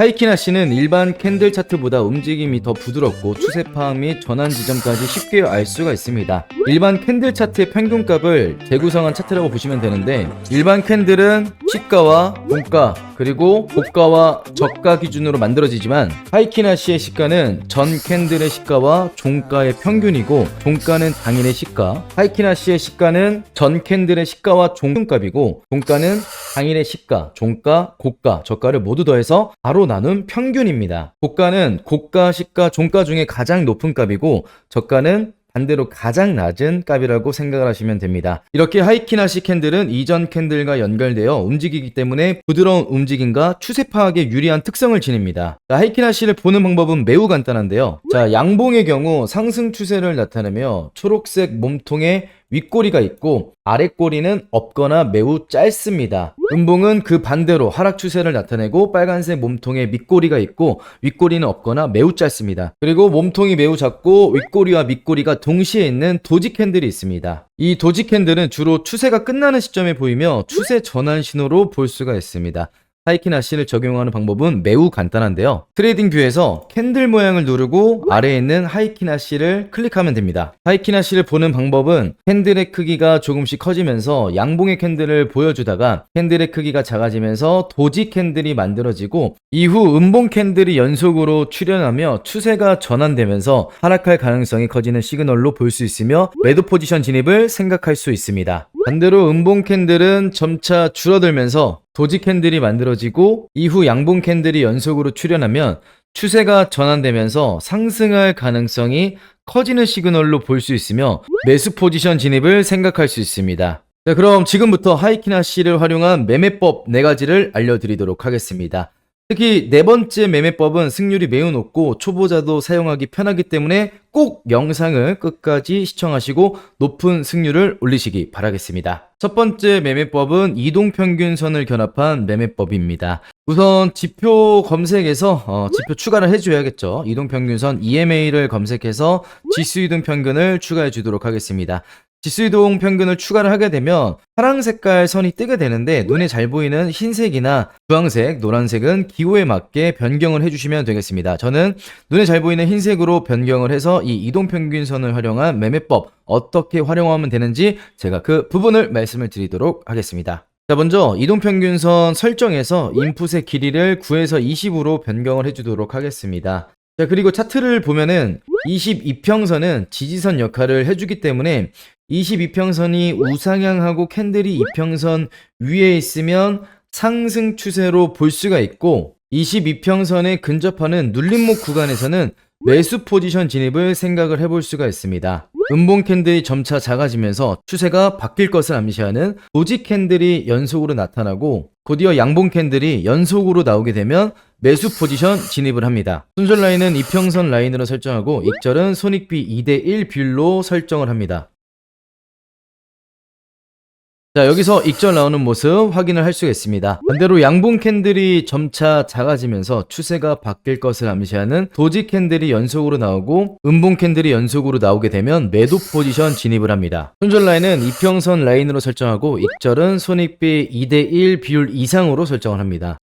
하이키나 씨는 일반 캔들 차트보다 움직임이 더 부드럽고 추세 파악 및 전환 지점까지 쉽게 알 수가 있습니다. 일반 캔들 차트의 평균값을 재구성한 차트라고 보시면 되는데, 일반 캔들은 시가와 종가 그리고 고가와 저가 기준으로 만들어지지만, 하이키나 씨의 시가는 전 캔들의 시가와 종가의 평균이고, 종가는 당일의 시가, 하이키나 씨의 시가는 전 캔들의 시가와 종가이고, 종가는 당일의 시가, 종가, 고가, 저가를 모두 더해서 바로 나눈 평균입니다. 고가는 고가, 시가, 종가 중에 가장 높은 값이고, 저가는 반대로 가장 낮은 값이라고 생각을 하시면 됩니다. 이렇게 하이키나시 캔들은 이전 캔들과 연결되어 움직이기 때문에 부드러운 움직임과 추세 파악에 유리한 특성을 지닙니다. 하이키나시를 보는 방법은 매우 간단한데요. 양봉의 경우 상승 추세를 나타내며 초록색 몸통에 윗꼬리가 있고 아랫꼬리는 없거나 매우 짧습니다. 음봉은 그 반대로 하락 추세를 나타내고 빨간색 몸통에 밑꼬리가 있고 윗꼬리는 없거나 매우 짧습니다. 그리고 몸통이 매우 작고 윗꼬리와 밑꼬리가 동시에 있는 도지 캔들이 있습니다. 이 도지 캔들은 주로 추세가 끝나는 시점에 보이며 추세 전환 신호로 볼 수가 있습니다. 하이키나시를 적용하는 방법은 매우 간단한데요. 트레이딩 뷰에서 캔들 모양을 누르고 아래에 있는 하이키나시를 클릭하면 됩니다. 하이키나시를 보는 방법은 캔들의 크기가 조금씩 커지면서 양봉의 캔들을 보여주다가 캔들의 크기가 작아지면서 도지 캔들이 만들어지고 이후 음봉 캔들이 연속으로 출현하며 추세가 전환되면서 하락할 가능성이 커지는 시그널로 볼 수 있으며 매도 포지션 진입을 생각할 수 있습니다. 반대로 음봉 캔들은 점차 줄어들면서 도지 캔들이 만들어지고 이후 양봉 캔들이 연속으로 출현하면 추세가 전환되면서 상승할 가능성이 커지는 시그널로 볼 수 있으며 매수 포지션 진입을 생각할 수 있습니다. 자, 그럼 지금부터 하이키나시를 활용한 매매법 4가지를 알려드리도록 하겠습니다. 특히 네 번째 매매법은 승률이 매우 높고 초보자도 사용하기 편하기 때문에 꼭 영상을 끝까지 시청하시고 높은 승률을 올리시기 바라겠습니다. 첫 번째 매매법은 이동평균선을 견합한 매매법입니다. 우선 지표 검색에서 지표 추가를 해줘야겠죠. 이동평균선 EMA를 검색해서 지수이동평균을 추가해 주도록 하겠습니다. 지수이동 평균을 추가를 하게 되면 파랑 색깔 선이 뜨게 되는데 눈에 잘 보이는 흰색이나 주황색, 노란색은 기호에 맞게 변경을 해주시면 되겠습니다. 저는 눈에 잘 보이는 흰색으로 변경을 해서 이 이동평균선을 활용한 매매법 어떻게 활용하면 되는지 제가 그 부분을 말씀을 드리도록 하겠습니다. 자, 먼저 이동평균선 설정에서 인풋의 길이를 9에서 20으로 변경을 해주도록 하겠습니다. 자, 그리고 차트를 보면은 22평선은 지지선 역할을 해주기 때문에 22평선이 우상향하고 캔들이 이평선 위에 있으면 상승 추세로 볼 수가 있고 22평선에 근접하는 눌림목 구간에서는 매수 포지션 진입을 생각을 해볼 수가 있습니다. 음봉 캔들이 점차 작아지면서 추세가 바뀔 것을 암시하는 도지 캔들이 연속으로 나타나고 곧이어 양봉 캔들이 연속으로 나오게 되면 매수 포지션 진입을 합니다. 순절 라인은 이평선 라인으로 설정하고 익절은 손익비 2대1 비율로 설정을 합니다. 자, 여기서 익절 나오는 모습 확인을 할 수가 있습니다. 반대로 양봉 캔들이 점차 작아지면서 추세가 바뀔 것을 암시하는 도지 캔들이 연속으로 나오고 음봉 캔들이 연속으로 나오게 되면 매도 포지션 진입을 합니다. 손절 라인은 이평선 라인으로 설정하고 익절은 손익비 2대1 비율 이상으로 설정을 합니다.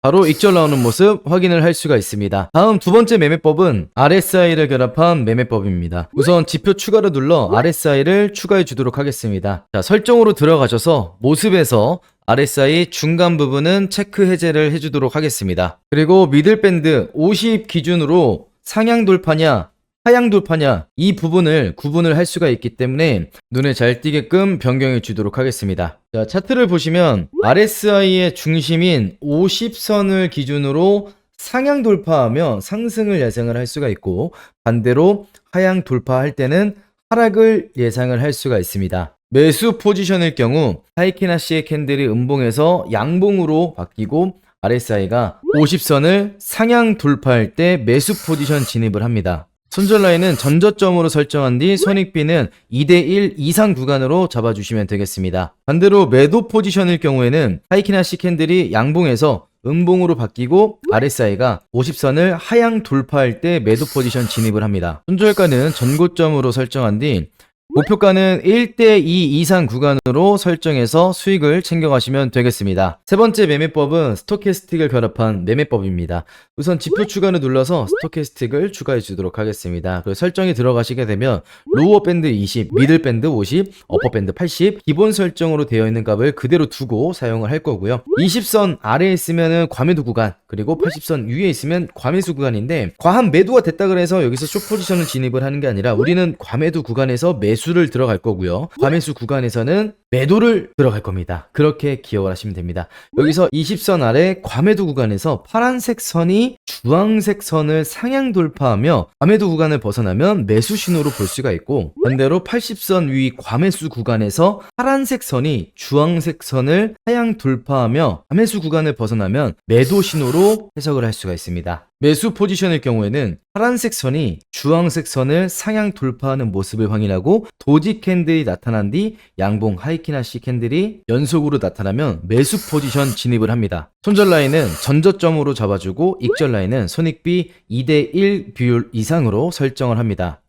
바로 익절 나오는 모습 확인을 할 수가 있습니다. 다음 두 번째 매매법은 RSI를 결합한 매매법입니다. 우선 지표 추가를 눌러 RSI를 추가해 주도록 하겠습니다. 자, 설정으로 들어가셔서 모습에서 RSI 중간 부분은 체크 해제를 해주도록 하겠습니다. 그리고 미들밴드 50 기준으로 상향 돌파냐 하향 돌파냐 이 부분을 구분을 할 수가 있기 때문에 눈에 잘 띄게끔 변경해 주도록 하겠습니다. 자, 차트를 보시면 RSI의 중심인 50선을 기준으로 상향 돌파하며 상승을 예상을 할 수가 있고 반대로 하향 돌파할 때는 하락을 예상을 할 수가 있습니다. 매수 포지션일 경우 하이키나시의 캔들이 음봉에서 양봉으로 바뀌고 RSI가 50선을 상향 돌파할 때 매수 포지션 진입을 합니다. 손절 라인은 전저점으로 설정한 뒤 손익비는 2대1 이상 구간으로 잡아주시면 되겠습니다. 반대로 매도 포지션일 경우에는 하이키나시 캔들이 양봉에서 음봉으로 바뀌고 RSI가 50선을 하향 돌파할 때 매도 포지션 진입을 합니다. 손절가는 전고점으로 설정한 뒤 목표가는 1대2 이상 구간으로 설정해서 수익을 챙겨가시면 되겠습니다. 세 번째 매매법은 스토캐스틱을 결합한 매매법입니다. 우선 지표 추가를 눌러서 스토캐스틱을 추가해 주도록 하겠습니다. 그리고 설정에 들어가시게 되면 로어 밴드 20, 미들 밴드 50, 어퍼 밴드 80 기본 설정으로 되어 있는 값을 그대로 두고 사용을 할 거고요. 20선 아래에 있으면은 과매도 구간, 그리고 80선 위에 있으면 과매수 구간인데 과한 매도가 됐다 그래서 여기서 숏 포지션을 진입을 하는 게 아니라 우리는 과매도 구간에서 매수를 들어갈 거고요. 과매수 구간에서는 매도를 들어갈 겁니다. 그렇게 기억을 하시면 됩니다. 여기서 20선 아래 과매도 구간에서 파란색 선이 주황색 선을 상향 돌파하며 과매도 구간을 벗어나면 매수 신호로 볼 수가 있고, 반대로 80선 위 과매수 구간에서 파란색 선이 주황색 선을 하향 돌파하며 과매수 구간을 벗어나면 매도 신호로 해석을 할 수가 있습니다. 매수 포지션의 경우에는 파란색 선이 주황색 선을 상향 돌파하는 모습을 확인하고 도지 캔들이 나타난 뒤 양봉 하이키나시 캔들이 연속으로 나타나면 매수 포지션 진입을 합니다. 손절 라인은 전저점으로 잡아주고 익절 라인은 손익비 2대1 비율 이상으로 설정을 합니다.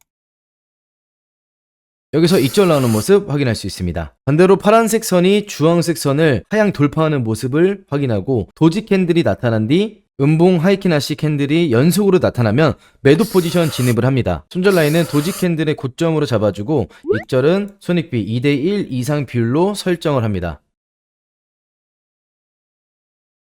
여기서 익절 나오는 모습 확인할 수 있습니다. 반대로 파란색 선이 주황색 선을 하향 돌파하는 모습을 확인하고 도지 캔들이 나타난 뒤 음봉 하이키나시 캔들이 연속으로 나타나면 매도 포지션 진입을 합니다. 손절 라인은 도지 캔들의 고점으로 잡아주고 익절은 손익비 2대1 이상 비율로 설정을 합니다.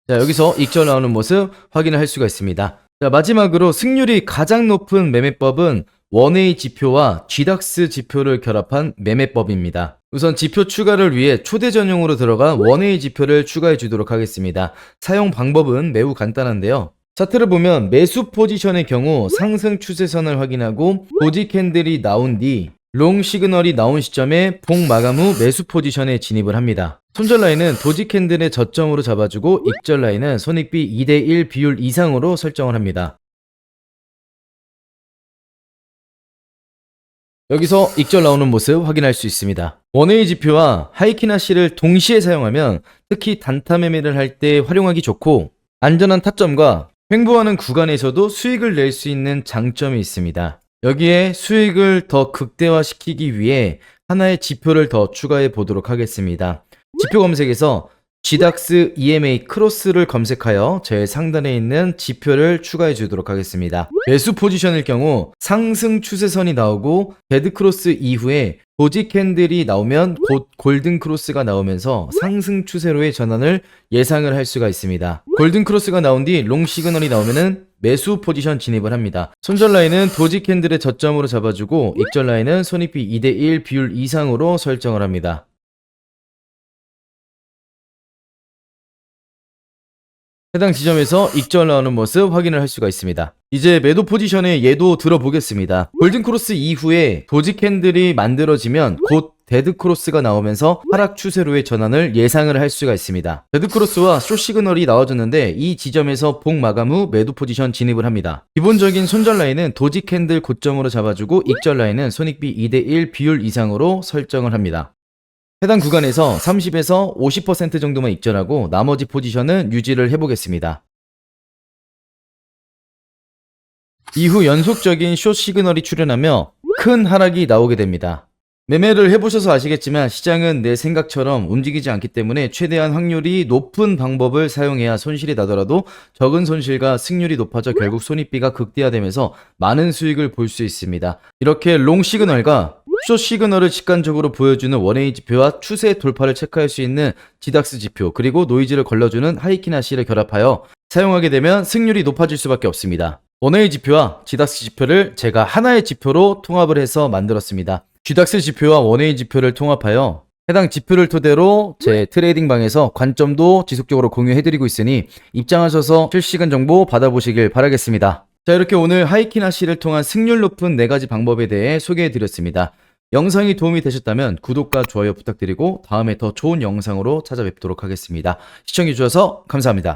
자, 여기서 익절 나오는 모습 확인을 할 수가 있습니다. 자, 마지막으로 승률이 가장 높은 매매법은 원웨이 지표와 GDAX 지표를 결합한 매매법입니다. 우선 지표 추가를 위해 초대 전용으로 들어간 원웨이 지표를 추가해 주도록 하겠습니다. 사용 방법은 매우 간단한데요. 차트를 보면 매수 포지션의 경우 상승 추세선을 확인하고 도지 캔들이 나온 뒤 롱 시그널이 나온 시점에 봉 마감 후 매수 포지션에 진입을 합니다. 손절 라인은 도지 캔들의 저점으로 잡아주고 익절 라인은 손익비 2대1 비율 이상으로 설정을 합니다. 여기서 익절 나오는 모습 확인할 수 있습니다. 원웨이 지표와 하이키나시를 동시에 사용하면 특히 단타 매매를 할 때 활용하기 좋고 안전한 타점과 횡보하는 구간에서도 수익을 낼 수 있는 장점이 있습니다. 여기에 수익을 더 극대화시키기 위해 하나의 지표를 더 추가해 보도록 하겠습니다. 지표 검색에서 GDAX EMA 크로스를 검색하여 제 상단에 있는 지표를 추가해 주도록 하겠습니다. 매수 포지션일 경우 상승 추세선이 나오고 데드 크로스 이후에 도지 캔들이 나오면 곧 골든 크로스가 나오면서 상승 추세로의 전환을 예상을 할 수가 있습니다. 골든 크로스가 나온 뒤 롱 시그널이 나오면은 매수 포지션 진입을 합니다. 손절 라인은 도지 캔들의 저점으로 잡아주고 익절 라인은 손익비 2대1 비율 이상으로 설정을 합니다. 해당 지점에서 익절 나오는 모습 확인을 할 수가 있습니다. 이제 매도 포지션의 예도 들어보겠습니다. 골든 크로스 이후에 도지 캔들이 만들어지면 곧 데드 크로스가 나오면서 하락 추세로의 전환을 예상을 할 수가 있습니다. 데드 크로스와 숏 시그널이 나와줬는데 이 지점에서 봉 마감 후 매도 포지션 진입을 합니다. 기본적인 손절 라인은 도지 캔들 고점으로 잡아주고 익절 라인은 손익비 2대1 비율 이상으로 설정을 합니다. 해당 구간에서 30에서 50% 정도만 익절하고 나머지 포지션은 유지를 해보겠습니다. 이후 연속적인 숏 시그널이 출현하며 큰 하락이 나오게 됩니다. 매매를 해보셔서 아시겠지만 시장은 내 생각처럼 움직이지 않기 때문에 최대한 확률이 높은 방법을 사용해야 손실이 나더라도 적은 손실과 승률이 높아져 결국 손익비가 극대화되면서 많은 수익을 볼 수 있습니다. 이렇게 롱 시그널과 숏 시그널을 직관적으로 보여주는 원웨이 지표와 추세 돌파를 체크할 수 있는 GDAX 지표, 그리고 노이즈를 걸러주는 하이키나시를 결합하여 사용하게 되면 승률이 높아질 수밖에 없습니다. 원웨이 지표와 GDAX 지표를 제가 하나의 지표로 통합을 해서 만들었습니다. GDAX 지표와 원웨이 지표를 통합하여 해당 지표를 토대로 제 트레이딩 방에서 관점도 지속적으로 공유해드리고 있으니 입장하셔서 실시간 정보 받아보시길 바라겠습니다. 자, 이렇게 오늘 하이키나시를 통한 승률 높은 4가지 방법에 대해 소개해드렸습니다. 영상이 도움이 되셨다면 구독과 좋아요 부탁드리고 다음에 더 좋은 영상으로 찾아뵙도록 하겠습니다. 시청해주셔서 감사합니다.